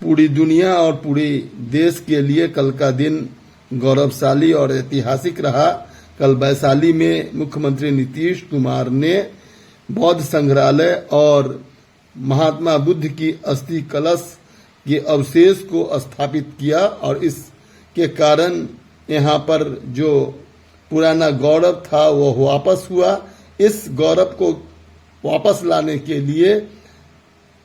पूरी दुनिया और पूरे देश के लिए कल का दिन गौरवशाली और ऐतिहासिक रहा। कल वैशाली में मुख्यमंत्री नीतीश कुमार ने बौद्ध संग्रहालय और महात्मा बुद्ध की अस्थि कलश के अवशेष को स्थापित किया और इसके कारण यहाँ पर जो पुराना गौरव था वो वापस हुआ। इस गौरव को वापस लाने के लिए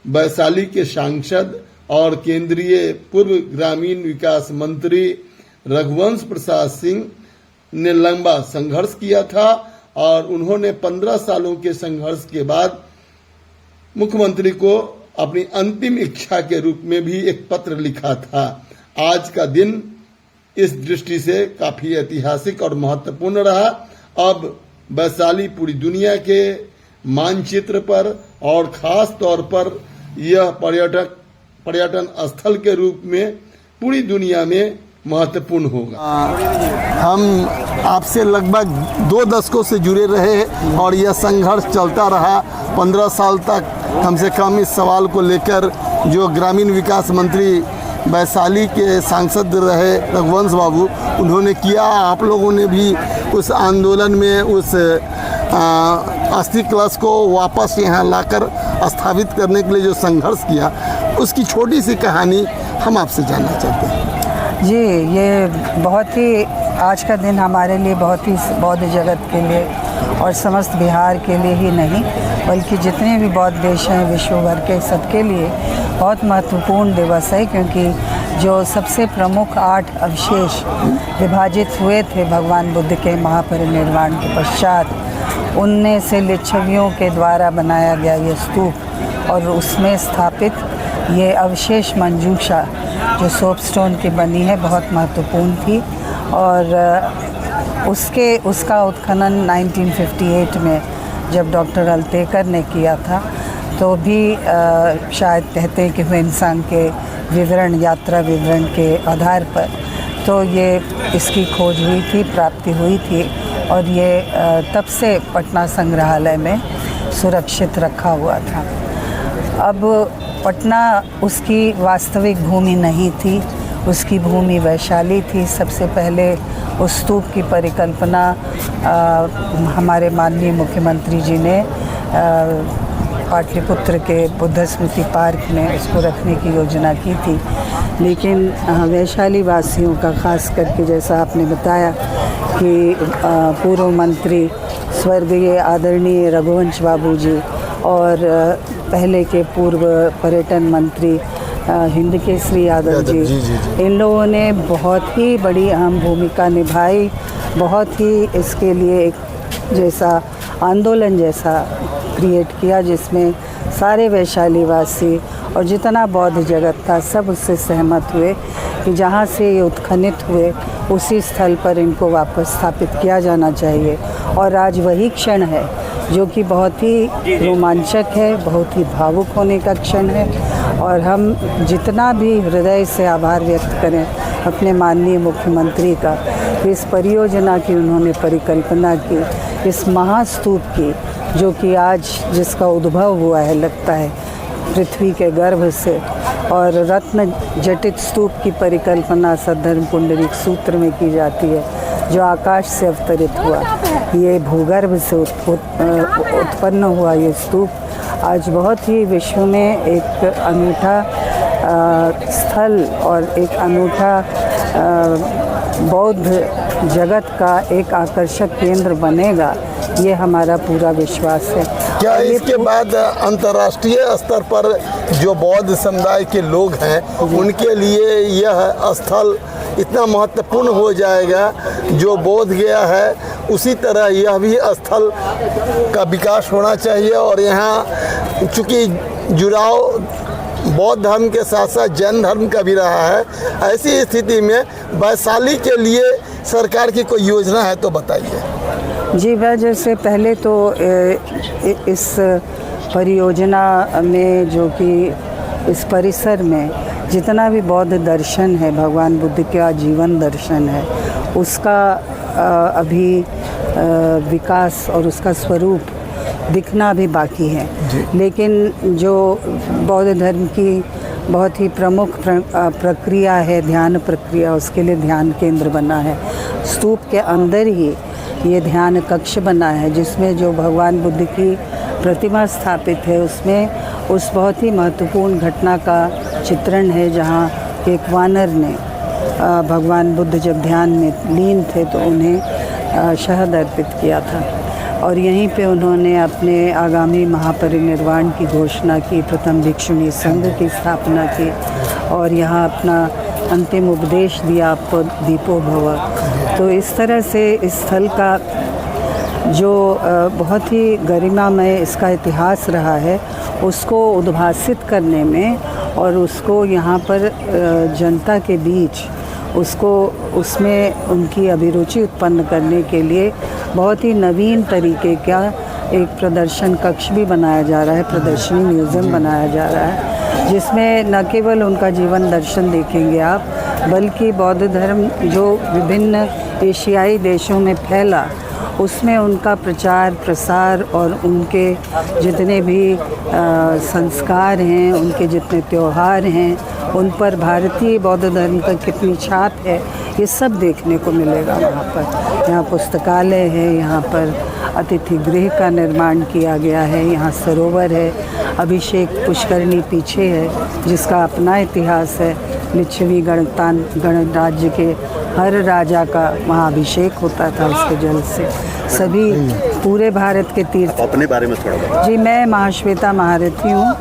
वैशाली के सांसद और केंद्रीय पूर्व ग्रामीण विकास मंत्री रघुवंश प्रसाद सिंह ने लंबा संघर्ष किया था और उन्होंने 15 सालों के संघर्ष के बाद मुख्यमंत्री को अपनी अंतिम इच्छा के रूप में भी एक पत्र लिखा था। आज का दिन इस दृष्टि से काफी ऐतिहासिक और महत्वपूर्ण रहा। अब वैशाली पूरी दुनिया के मानचित्र पर और खास तौर पर यह पर्यटन स्थल के रूप में पूरी दुनिया में महत्वपूर्ण होगा। हम आपसे लगभग 2 दशकों से जुड़े रहे और यह संघर्ष चलता रहा 15 साल तक। कम से कम इस सवाल को लेकर जो ग्रामीण विकास मंत्री वैशाली के सांसद रहे रघुवंश बाबू, उन्होंने किया। आप लोगों ने भी उस आंदोलन में उस अस्थि कलश को वापस यहाँ लाकर स्थापित करने के लिए जो संघर्ष किया, उसकी छोटी सी कहानी हम आपसे जानना चाहते हैं। जी, ये बहुत ही आज का दिन हमारे लिए बहुत ही बौद्ध जगत के लिए और समस्त बिहार के लिए ही नहीं बल्कि जितने भी बौद्ध देश हैं विश्व भर के सबके लिए बहुत महत्वपूर्ण दिवस है, क्योंकि जो सबसे प्रमुख 8 अवशेष विभाजित हुए थे भगवान बुद्ध के महापरिनिर्वाण के पश्चात, उनमें से लिच्छवियों के द्वारा बनाया गया ये स्तूप और उसमें स्थापित ये अवशेष मंजूषा जो सोपस्टोन की बनी है बहुत महत्वपूर्ण थी। और उसका उत्खनन 1958 में जब डॉक्टर अल्तेकर ने किया था तो भी शायद कहते हैं कि इंसान के विवरण यात्रा विवरण के आधार पर तो ये इसकी खोज हुई थी, प्राप्ति हुई थी और ये तब से पटना संग्रहालय में सुरक्षित रखा हुआ था। अब पटना उसकी वास्तविक भूमि नहीं थी, उसकी भूमि वैशाली थी। सबसे पहले उस स्तूप की परिकल्पना हमारे माननीय मुख्यमंत्री जी ने पाटलिपुत्र के बुद्ध स्मृति पार्क में उसको रखने की योजना की थी, लेकिन वैशाली वासियों का खास करके जैसा आपने बताया कि पूर्व मंत्री स्वर्गीय आदरणीय रघुवंश बाबू जी और पहले के पूर्व पर्यटन मंत्री हिंद केसरी यादव जी, इन लोगों ने बहुत ही बड़ी अहम भूमिका निभाई। बहुत ही इसके लिए एक जैसा आंदोलन जैसा क्रिएट किया जिसमें सारे वैशाली वासी और जितना बौद्ध जगत था सब उससे सहमत हुए कि जहाँ से ये उत्खनित हुए उसी स्थल पर इनको वापस स्थापित किया जाना चाहिए। और आज वही क्षण है जो कि बहुत ही रोमांचक है, बहुत ही भावुक होने का क्षण है और हम जितना भी हृदय से आभार व्यक्त करें अपने माननीय मुख्यमंत्री का, इस परियोजना की उन्होंने परिकल्पना की, इस महास्तूप की जो कि आज जिसका उद्भव हुआ है लगता है पृथ्वी के गर्भ से, और रत्न जटित स्तूप की परिकल्पना सद्धर्म पुंडरीक सूत्र में की जाती है जो आकाश से अवतरित हुआ। ये भूगर्भ से उत्पन्न हुआ ये स्तूप आज बहुत ही विश्व में एक अनूठा स्थल और एक अनूठा बौद्ध जगत का एक आकर्षक केंद्र बनेगा, ये हमारा पूरा विश्वास है। क्या इसके बाद अंतर्राष्ट्रीय स्तर पर जो बौद्ध समुदाय के लोग हैं उनके लिए यह स्थल इतना महत्वपूर्ण हो जाएगा? जो बोध गया है उसी तरह यह भी स्थल का विकास होना चाहिए और यहाँ चूँकि जुड़ाव बौद्ध धर्म के साथ साथ जैन धर्म का भी रहा है, ऐसी स्थिति में वैशाली के लिए सरकार की कोई योजना है तो बताइए। जी, वह जैसे पहले तो इस परियोजना में जो कि इस परिसर में जितना भी बौद्ध दर्शन है, भगवान बुद्ध का जीवन दर्शन है, उसका अभी विकास और उसका स्वरूप दिखना भी बाकी है। लेकिन जो बौद्ध धर्म की बहुत ही प्रमुख प्रक्रिया है, ध्यान प्रक्रिया, उसके लिए ध्यान केंद्र बना है। स्तूप के अंदर ही ये ध्यान कक्ष बना है, जिसमें जो भगवान बुद्ध की प्रतिमा स्थापित है उसमें उस बहुत ही महत्वपूर्ण घटना का चित्रण है, जहाँ एक वानर ने भगवान बुद्ध जब ध्यान में लीन थे तो उन्हें शहद अर्पित किया था, और यहीं पे उन्होंने अपने आगामी महापरिनिर्वाण की घोषणा की, प्रथम भिक्षुणी संघ की स्थापना की और यहाँ अपना अंतिम उपदेश दिया, आपको दीपो भव। तो इस तरह से इस स्थल का जो बहुत ही गरिमामय इसका इतिहास रहा है उसको उद्भासित करने में और उसको यहाँ पर जनता के बीच उसमें उनकी अभिरुचि उत्पन्न करने के लिए बहुत ही नवीन तरीके का एक प्रदर्शन कक्ष भी बनाया जा रहा है, प्रदर्शनी म्यूज़ियम बनाया जा रहा है, जिसमें न केवल उनका जीवन दर्शन देखेंगे आप, बल्कि बौद्ध धर्म जो विभिन्न एशियाई देशों में फैला उसमें उनका प्रचार प्रसार और उनके जितने भी संस्कार हैं, उनके जितने त्यौहार हैं, उन पर भारतीय बौद्ध धर्म का कितनी छाप है, ये सब देखने को मिलेगा वहाँ पर। यहाँ पुस्तकालय है, यहाँ पर अतिथि गृह का निर्माण किया गया है, यहाँ सरोवर है, अभिषेक पुष्करणी पीछे है जिसका अपना इतिहास है। लिच्छवी गणराज्य के हर राजा का वहाँ अभिषेक होता था उसके जल से। सभी पूरे भारत के तीर्थ। अपने बारे में थोड़ा बताइए। जी, मैं महाश्वेता महारथी हूँ।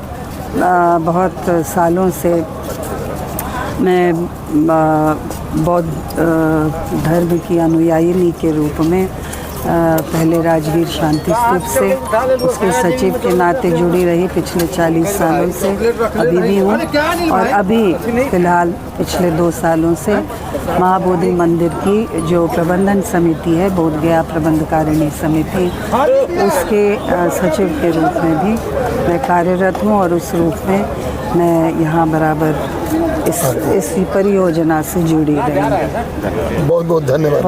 बहुत सालों से मैं बौद्ध धर्म की अनुयायिनी के रूप में पहले राजगीर शांति स्तूप से उसके सचिव के नाते जुड़ी रही पिछले 40 सालों से, अभी भी हूँ, और अभी फ़िलहाल पिछले 2 सालों से महाबोधि मंदिर की जो प्रबंधन समिति है, बोध गया प्रबंधकारिणी समिति, उसके सचिव के रूप में भी मैं कार्यरत हूँ, और उस रूप में मैं यहाँ बराबर इस परियोजना से जुड़ी रही हूँ। बहुत बहुत धन्यवाद।